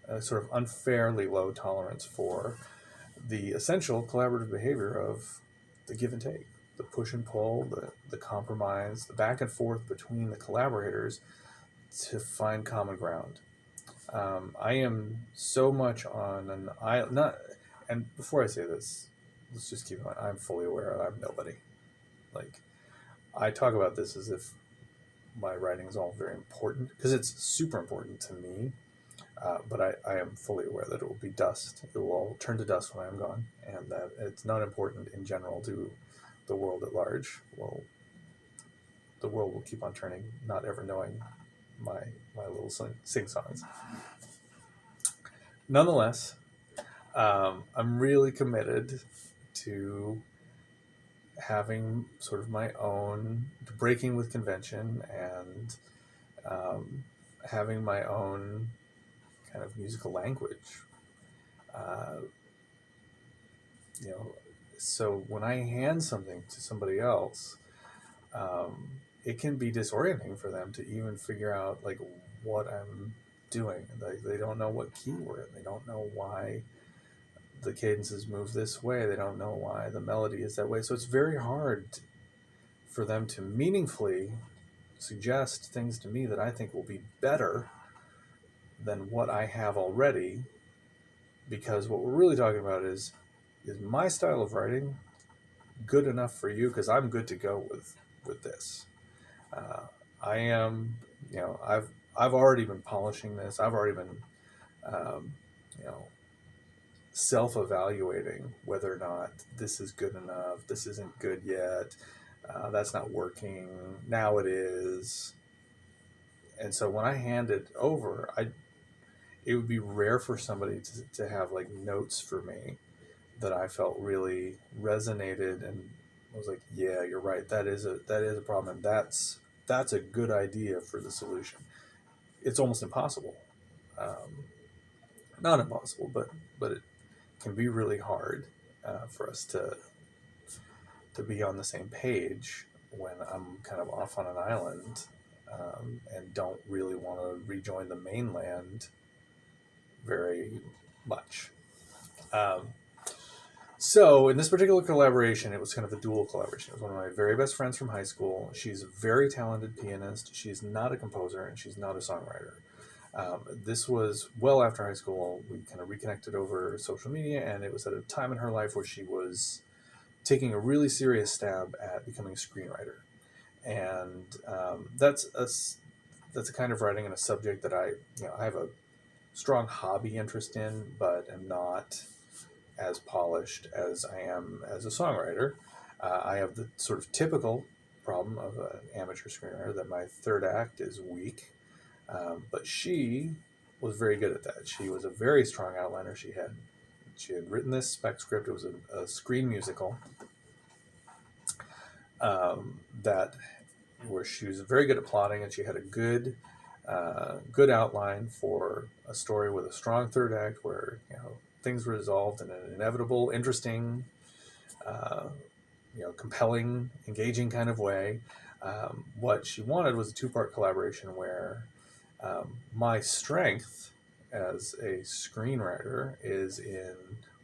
a sort of unfairly low tolerance for the essential collaborative behavior of the give and take, the push and pull, the compromise, the back and forth between the collaborators to find common ground. I am so much on an I not, and before I say this, let's just keep in mind I'm fully aware I'm nobody. Like I talk about this as if my writing is all very important because it's super important to me. But I am fully aware that it will be dust. It will all turn to dust when I'm gone, and that it's not important in general to the world at large. Well, the world will keep on turning, not ever knowing my little sing songs. Nonetheless, I'm really committed to having sort of my own breaking with convention and having my own kind of musical language. Uh, you know, so when I hand something to somebody else, it can be disorienting for them to even figure out like what I'm doing. They don't know what key we're in. They don't know why the cadences move this way. They don't know why the melody is that way. So it's very hard for them to meaningfully suggest things to me that I think will be better than what I have already. Because what we're really talking about is my style of writing good enough for you? Because I'm good to go with this. Uh, I am, I've already been polishing this. I've already been, um, you know, self-evaluating whether or not this is good enough. This isn't good yet. That's not working. Now it is. And so when I hand it over, it would be rare for somebody to have like notes for me that I felt really resonated and was like, yeah, you're right. That is a problem, and that's a good idea for the solution. It's almost impossible. Um, Not impossible, but it can be really hard for us to be on the same page when I'm kind of off on an island and don't really want to rejoin the mainland very much. Um, So in this particular collaboration, it was kind of a dual collaboration. It was one of my very best friends from high school. She's a very talented pianist. She's not a composer and she's not a songwriter. This was well after high school. We kind of reconnected over social media, and it was at a time in her life where she was taking a really serious stab at becoming a screenwriter. And that's a kind of writing and a subject that I have a strong hobby interest in, but am not as polished as I am as a songwriter. I have the sort of typical problem of an amateur screenwriter that my third act is weak, but she was very good at that. She was a very strong outliner. She had written this spec script. It was a screen musical that where she was very good at plotting, and she had a good outline for a story with a strong third act where things were resolved in an inevitable, interesting, uh, compelling, engaging kind of way. What she wanted was a two-part collaboration where my strength as a screenwriter is in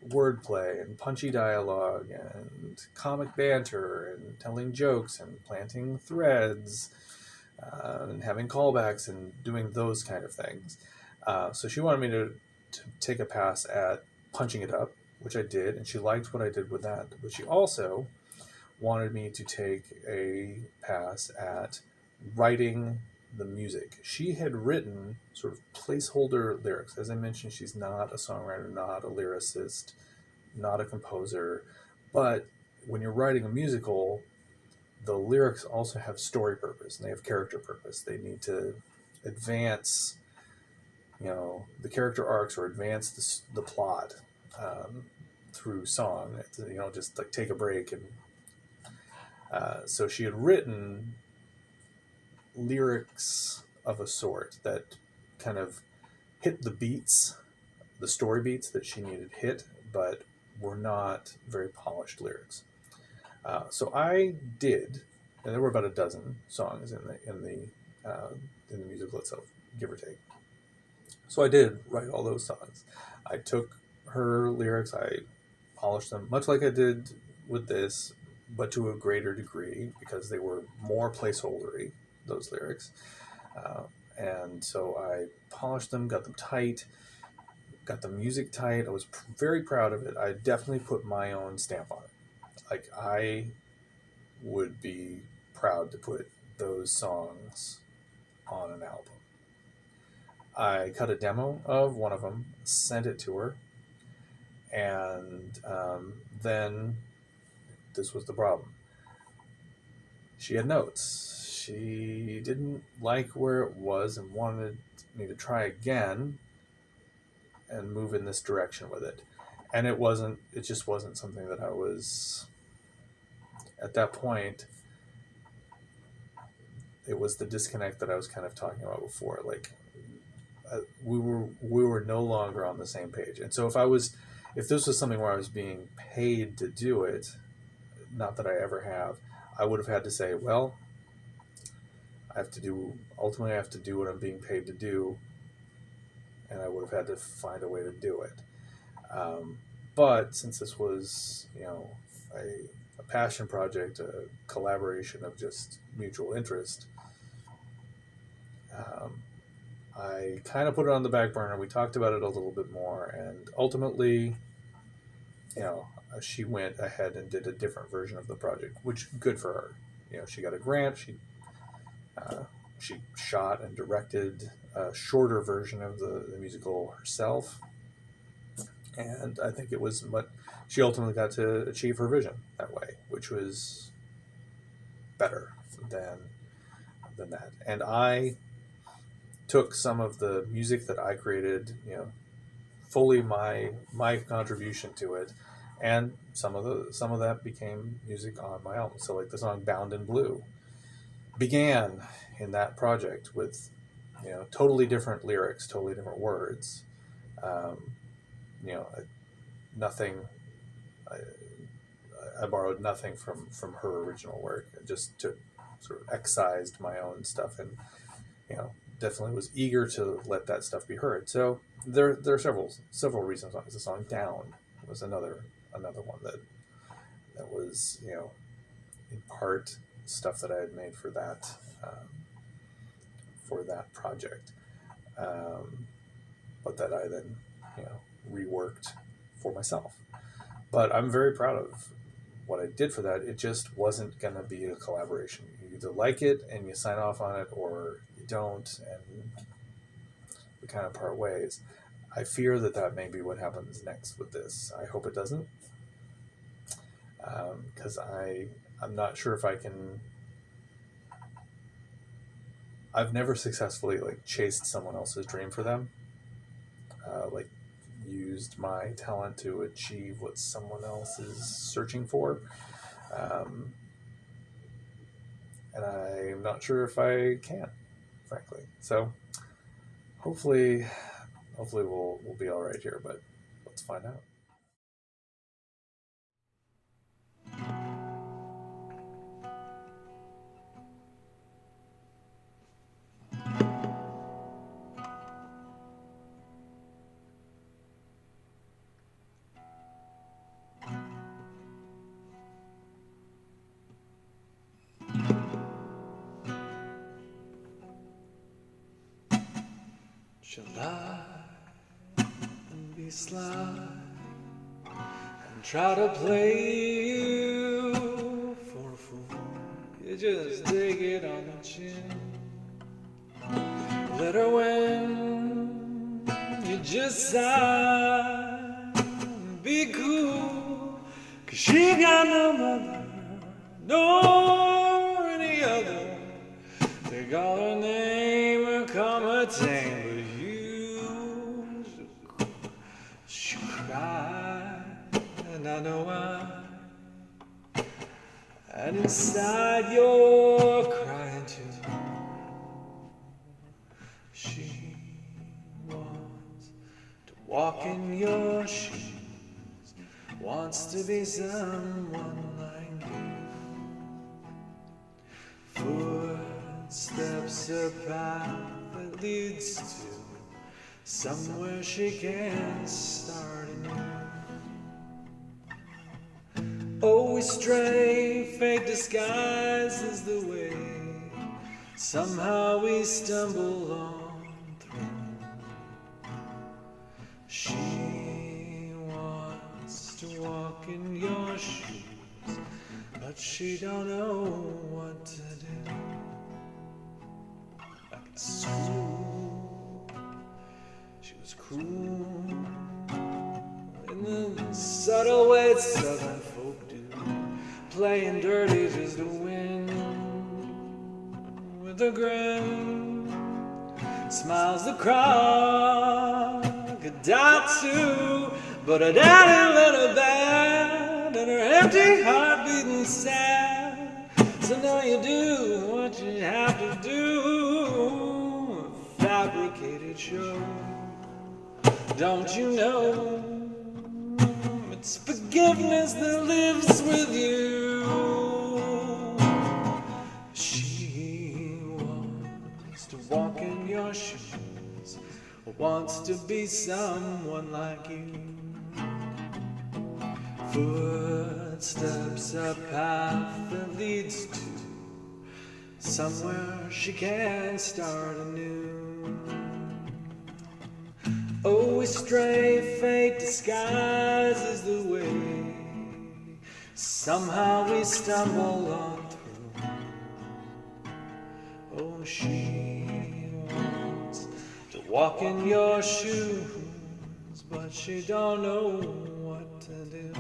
wordplay and punchy dialogue and comic banter and telling jokes and planting threads and having callbacks and doing those kind of things. So she wanted me to take a pass at punching it up, which I did, and she liked what I did with that. But she also wanted me to take a pass at writing the music. She had written sort of placeholder lyrics. As I mentioned, she's not a songwriter, not a lyricist, not a composer. But when you're writing a musical, the lyrics also have story purpose and they have character purpose. They need to advance, the character arcs or advance the plot through song. Just like take a break and so she had written lyrics of a sort that kind of hit the beats, the story beats that she needed hit, but were not very polished lyrics. So I did, and there were about a dozen songs in the musical itself, give or take. So I did write all those songs. I took her lyrics, I polished them, much like I did with this, but to a greater degree because they were more placeholdery, those lyrics. And so I polished them, got them tight, got the music tight. I was very proud of it. I definitely put my own stamp on it. Like, I would be proud to put those songs on an album. I cut a demo of one of them, sent it to her, and then this was the problem. She had notes. She didn't like where it was and wanted me to try again and move in this direction with it. And it just wasn't something that I was, at that point, it was the disconnect that I was kind of talking about before. Like, we were no longer on the same page. And so if this was something where I was being paid to do it, not that I ever have, I would have had to say, well, ultimately I have to do what I'm being paid to do. and I would have had to find a way to do it. But since this was, a passion project, a collaboration of just mutual interest, um, I kind of put it on the back burner. We talked about it a little bit more, and ultimately, she went ahead and did a different version of the project, which good for her. She got a grant. She shot and directed a shorter version of the musical herself, and I think it was what she ultimately got to achieve her vision that way, which was better than that. And I took some of the music that I created, fully my contribution to it, and some of that became music on my album. So like the song "Bound in Blue" began in that project with totally different lyrics, totally different words. Um, you know, nothing. I borrowed nothing from her original work. I just took sort of excised my own stuff, and definitely was eager to let that stuff be heard. So there are several reasons why the song "Down" was another one that was in part stuff that I had made for that project, but that I then reworked for myself. But I'm very proud of what I did for that. It just wasn't going to be a collaboration. You either like it and you sign off on it, or you don't, and we kind of part ways. I fear that may be what happens next with this. I hope it doesn't, because I'm not sure if I can. I've never successfully chased someone else's dream for them, used my talent to achieve what someone else is searching for, and I'm not sure if I can, frankly. So hopefully we'll be all right here, but let's find out. Shall I be sly and try to play you for a fool? You just take it on the chin. Let her win. You just sigh and be cool, 'cause she got no mother nor any other. Take all her name or come her tame. And I know why. And inside you're crying too. She wants to walk in your shoes, wants to be someone like you. Footsteps a path that leads to somewhere she can start anew. Oh, we stray, fake disguises the way. Somehow we stumble on through. She wants to walk in your shoes, but she don't know what to do. Like a school, she was cruel in the subtle ways Southern folk do, playing dirty just to win. With a grin, smiles the crowd could die too, but her daddy let her bad, and her empty heart beating sad. So now you do what you have to do, a fabricated show. Don't you know it's forgiveness that lives with you? She wants to walk in your shoes, wants to be someone like you. Footsteps, a path that leads to somewhere she can start anew. Oh, we stray, fate disguises the way. Somehow we stumble on through. Oh, she wants to walk in your shoes, but she don't know what to do.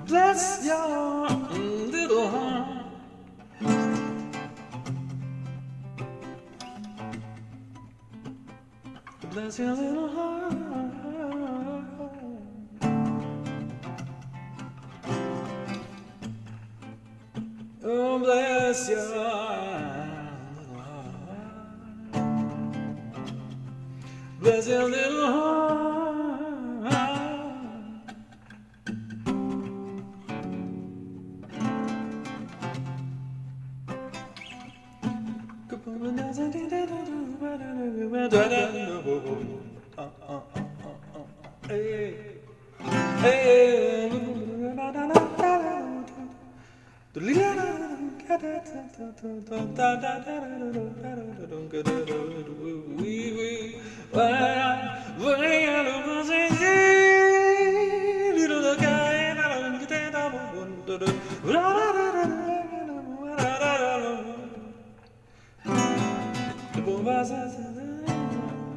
Bless your little heart. Bless your little heart. Oh, bless your little heart. Bless your little heart.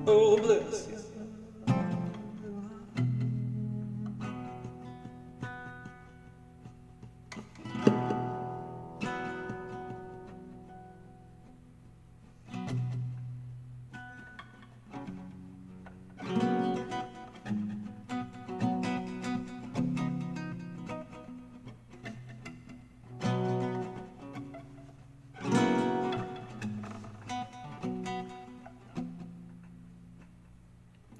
Oh, bless you.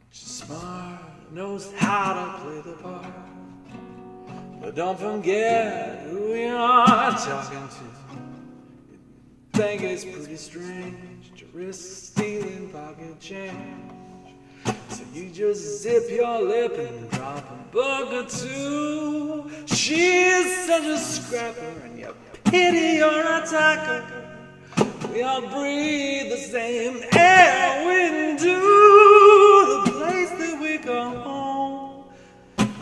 She's smart, knows how to play the part, but don't forget who you are talking to. You think it's pretty strange to risk stealing pocket change, so you just zip your lip and drop a buck or two. She's such a scrapper and you pity your attacker. We all breathe the same air we do. The place that we go home,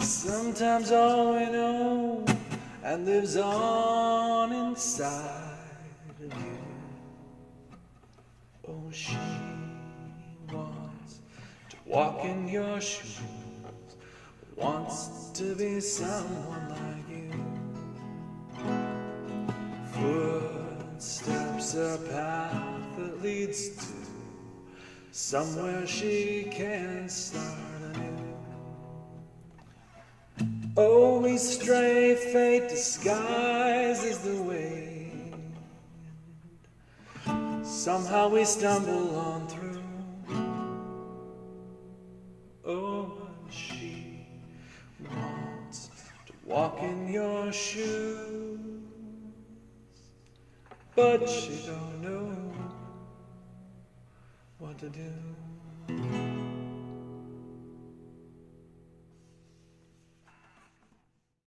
sometimes all we know, and lives on inside of you. Oh, she wants to walk in your shoes, wants to be someone like you. Footsteps, a path that leads to somewhere she can start anew. Oh, we stray, fate disguises the way. Somehow we stumble on through. Oh, she wants to walk in your shoes, but she don't know what to do.